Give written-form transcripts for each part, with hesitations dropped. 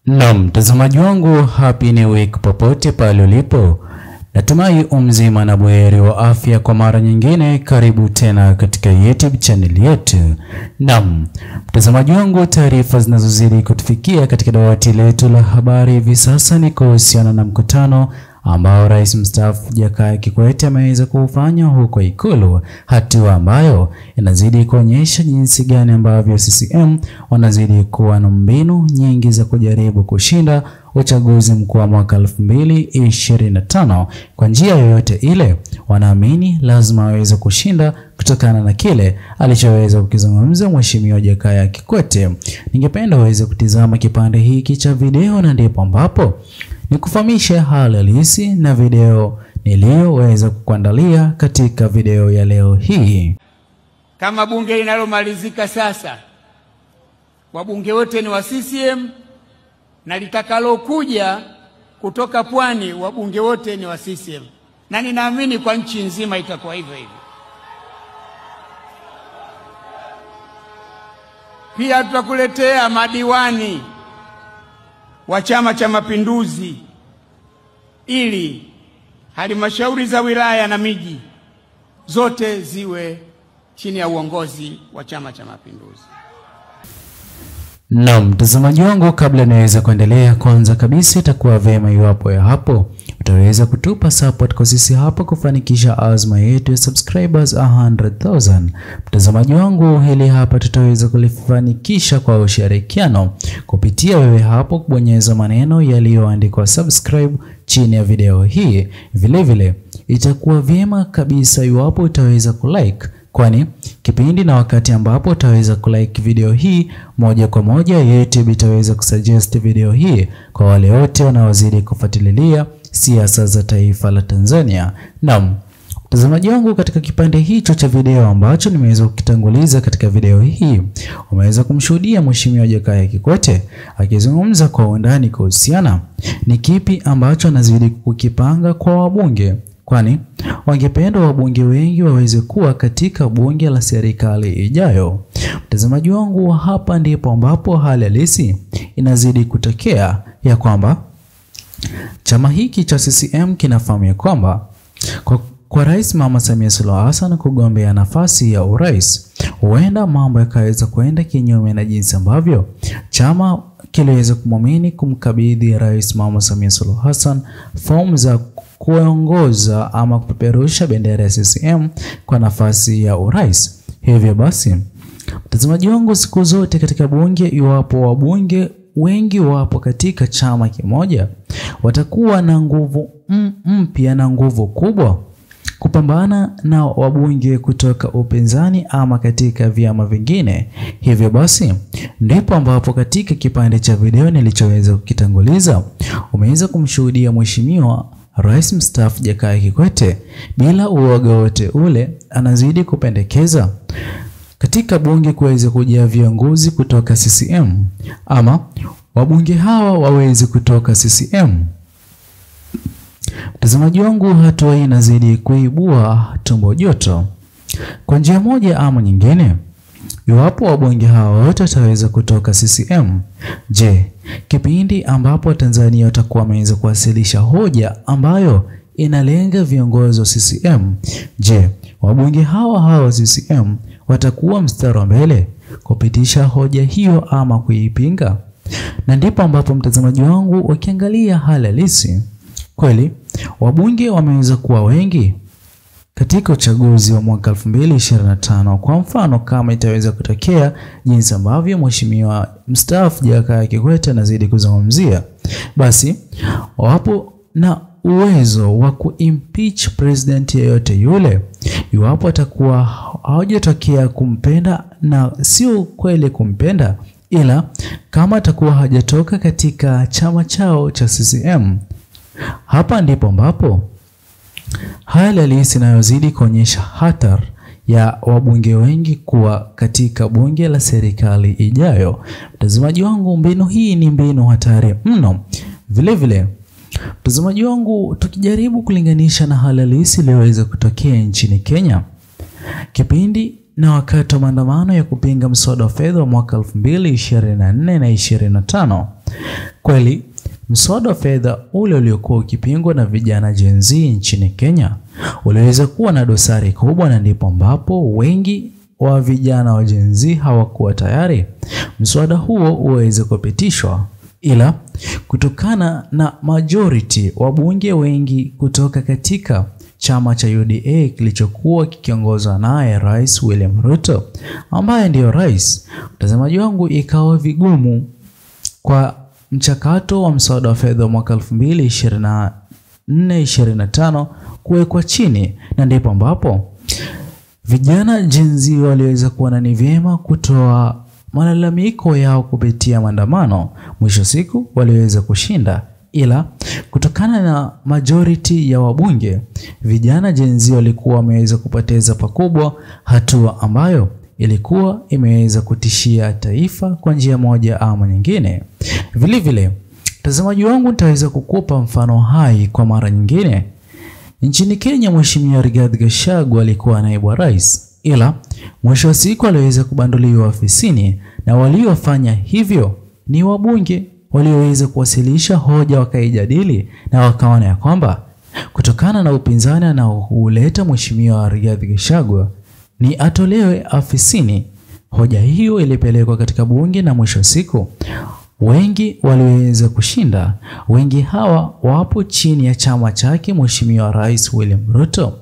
Naam, mtazamaji wangu, happy new week popote pale ulipo. Natumai umzima na buheri wa afya kwa mara nyingine. Karibu tena katika YouTube channel yetu. Naam, mtazamaji wangu, taarifa zinazozidi kutufikia katika dawati letu la habari hivi sasa ni kuhusiana na mkutano ambao Rais mstaafu Jakaya Kikwete ameweza kufanya huko Ikulu, hatua ambayo inazidi kuonyesha jinsi gani ambavyo CCM wanazidi kuwa na mbinu nyingi za kujaribu kushinda uchaguzi mkuu wa mwaka 2025 kwa njia yoyote ile. Wanaamini lazima waweze kushinda kutokana na kile alichoweza kukizungumza Mheshimiwa Jakaya Kikwete. Ningependa uweze kutizama kipande hiki cha video, na ndipo ambapo nikufahamishe hali halisi na video niliyoweza kukuandalia katika video ya leo hii. Kama bunge linalomalizika sasa, wabunge wote ni wa CCM, na litakalokuja kutoka Pwani wabunge wote ni wa CCM, na ninaamini kwa nchi nzima itakuwa hivyo hivyo. Pia tutakuletea madiwani wa Chama cha Mapinduzi ili halmashauri za wilaya na miji zote ziwe chini ya uongozi wa Chama cha Mapinduzi. Na mtazamaji wangu, kabla niweze kuendelea, kwanza kabisa itakuwa vema iwapo ya hapo utaweza kutupa support kwa sisi hapa kufanikisha azma yetu ya subscribers 100,000. Mtazamaji wangu, hili hapa tutaweza kulifanikisha kwa ushirikiano kupitia wewe hapo kubonyeza maneno yaliyoandikwa subscribe chini ya video hii. Vile vile itakuwa vyema kabisa iwapo utaweza kulike, kwani kipindi na wakati ambapo utaweza kulike video hii moja kwa moja, YouTube itaweza kusuggest video hii kwa wale wote wanaozidi kufuatilia siasa za taifa la Tanzania. Naam, mtazamaji wangu, katika kipande hicho cha video ambacho nimeweza kukitanguliza katika video hii, umeweza kumshuhudia Mheshimiwa Jakaya Kikwete akizungumza kwa undani kuhusiana ni kipi ambacho anazidi kukipanga kwa wabunge, kwani wangependa wabunge wengi waweze kuwa katika bunge la serikali ijayo. Mtazamaji wangu, hapa ndipo ambapo hali halisi inazidi kutokea ya kwamba chama hiki cha CCM kinafahamu ya kwamba kwa Rais Mama Samia Suluhu Hassan kugombea nafasi ya urais, huenda mambo yakaweza kuenda kinyume na jinsi ambavyo chama kiliweza kumwamini kumkabidhi Rais Mama Samia Suluhu Hassan fomu za kuongoza ama kupeperusha bendera ya CCM kwa nafasi ya urais. Hivyo basi, mtazamaji wangu, siku zote katika bunge, iwapo wabunge wengi wapo katika chama kimoja, watakuwa na nguvu mpya na nguvu kubwa kupambana na wabunge kutoka upinzani ama katika vyama vingine. Hivyo basi ndipo ambapo katika kipande cha video nilichoweza kukitanguliza umeweza kumshuhudia Mheshimiwa Rais mstaafu Jakaya Kikwete bila uoga wote ule anazidi kupendekeza katika bunge kuweza kujia viongozi kutoka CCM ama wabunge hawa waweze kutoka CCM. Mtazamaji wangu, hatua hii inazidi kuibua tumbo joto kwa njia moja ama nyingine. Iwapo wabunge hawa wote wataweza kutoka CCM, je, kipindi ambapo Tanzania watakuwa wameweza kuwasilisha hoja ambayo inalenga viongozi wa CCM, je, wabunge hawa CCM watakuwa mstari wa mbele kupitisha hoja hiyo ama kuipinga? Na ndipo ambapo mtazamaji wangu, wakiangalia hali halisi, kweli wabunge wameweza kuwa wengi katika uchaguzi wa mwaka 2025. Kwa mfano, kama itaweza kutokea jinsi ambavyo Mheshimiwa mstaafu Jakaya Kikwete anazidi kuzungumzia, basi wapo na uwezo wa kuimpeach president yeyote yule iwapo atakuwa hajatokea kumpenda, na sio kweli kumpenda, ila kama atakuwa hajatoka katika chama chao cha CCM. Hapa ndipo ambapo hali halisi inayozidi kuonyesha hatari ya wabunge wengi kuwa katika bunge la serikali ijayo. Mtazamaji wangu, mbinu hii ni mbinu hatari mno. Vile vile, mtazamaji wangu, tukijaribu kulinganisha na hali halisi iliyoweza kutokea nchini Kenya kipindi na wakati wa maandamano ya kupinga mswada wa fedha wa mwaka 2024 na 25. Kweli mswada wa fedha ule uliokuwa ukipingwa na vijana Gen Z nchini Kenya uliweza kuwa na dosari kubwa, na ndipo ambapo wengi wa vijana wa Gen Z hawakuwa tayari mswada huo uweze kupitishwa, ila kutokana na majority wabunge wengi kutoka katika chama cha UDA kilichokuwa kikiongozwa naye Rais William Ruto ambaye ndiyo rais, mtazamaji wangu, ikawa vigumu kwa mchakato wa mswada wa fedha wa mwaka 2024-25 kuwekwa chini, na ndipo ambapo vijana Gen Z waliweza kuona ni vyema kutoa malalamiko yao kupitia maandamano. Mwisho siku waliweza kushinda, ila kutokana na majority ya wabunge, vijana Gen Z walikuwa wameweza kupoteza pakubwa, hatua ambayo ilikuwa imeweza kutishia taifa kwa njia moja ama nyingine. Vile vile, mtazamaji wangu, nitaweza kukupa mfano hai kwa mara nyingine. Nchini Kenya, Mheshimiwa Rigathi Gachagua alikuwa naibu rais, ila mwisho wa siku aliweza kubanduliwa ofisini, na waliofanya hivyo ni wabunge walioweza kuwasilisha hoja, wakaijadili na wakaona ya kwamba kutokana na upinzani anaouleta Mheshimiwa Rigathi Gachagua ni atolewe afisini. Hoja hiyo ilipelekwa katika bunge, na mwisho siku wengi waliweza kushinda. Wengi hawa wapo chini ya chama chake Mheshimiwa Rais William Ruto,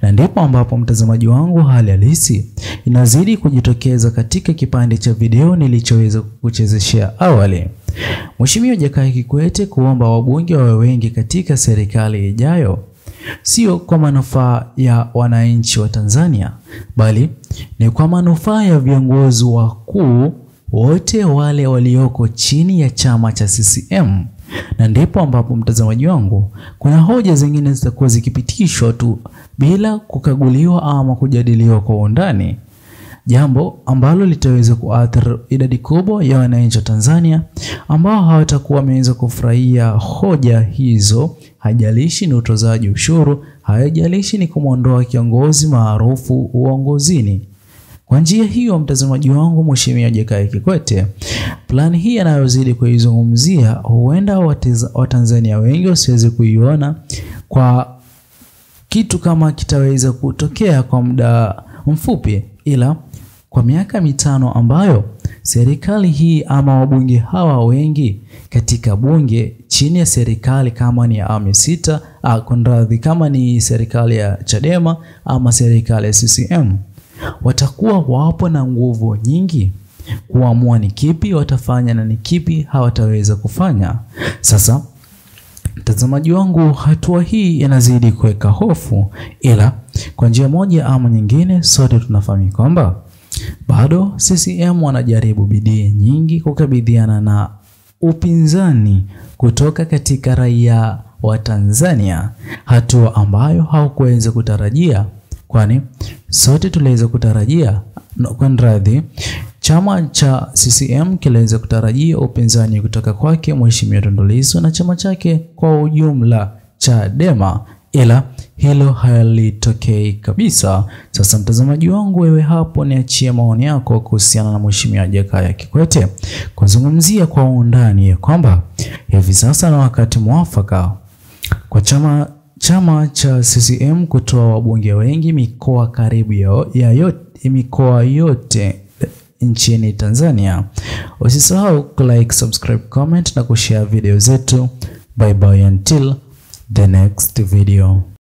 na ndipo ambapo mtazamaji wangu hali halisi inazidi kujitokeza katika kipande cha video nilichoweza kukuchezeshea awali. Mheshimiwa Jakaya Kikwete kuomba wabunge wawe wengi katika serikali ijayo sio kwa manufaa ya wananchi wa Tanzania, bali ni kwa manufaa ya viongozi wakuu wote wale walioko chini ya chama cha CCM. Na ndipo ambapo mtazamaji wangu kuna hoja zingine zitakuwa zikipitishwa tu bila kukaguliwa ama kujadiliwa kwa undani, jambo ambalo litaweza kuathiri idadi kubwa ya wananchi wa Tanzania ambao hawatakuwa wameweza kufurahia hoja hizo. Haijalishi ni utozaji ushuru, haijalishi ni kumuondoa kiongozi maarufu uongozini. Kwa njia hiyo, mtazamaji wangu, Mheshimiwa Jakaya Kikwete, plan hii anayozidi kuizungumzia huenda Watanzania wengi wasiweze kuiona kwa kitu kama kitaweza kutokea kwa muda mfupi, ila kwa miaka 5 ambayo serikali hii ama wabunge hawa wengi katika bunge chini ya serikali kama ni ya awamu 6, kama ni serikali ya Chadema ama serikali ya CCM, watakuwa wapo na nguvu nyingi kuamua ni kipi watafanya na ni kipi hawataweza kufanya. Sasa mtazamaji wangu, hatua hii inazidi kuweka hofu, ila kwa njia moja ama nyingine sote tunafahamu kwamba bado CCM wanajaribu bidii nyingi kukabiliana na upinzani kutoka katika raia wa Tanzania, hatua ambayo haukuweza kutarajia, kwani sote tuliweza kutarajia chama cha CCM kiliweza kutarajia upinzani kutoka kwake Mheshimiwa Tundu Lissu na chama chake kwa ujumla Chadema, ila hilo halitokei kabisa. Sasa mtazamaji wangu, wewe hapo niachie maoni yako kuhusiana na Mheshimiwa Jakaya Kikwete kuzungumzia kwa undani ya kwamba hivi sasa na wakati mwafaka kwa chama cha CCM kutoa wabunge wengi mikoa karibu mikoa yote nchini Tanzania. Usisahau like, subscribe, comment na kushare video zetu. Bye bye until the next video.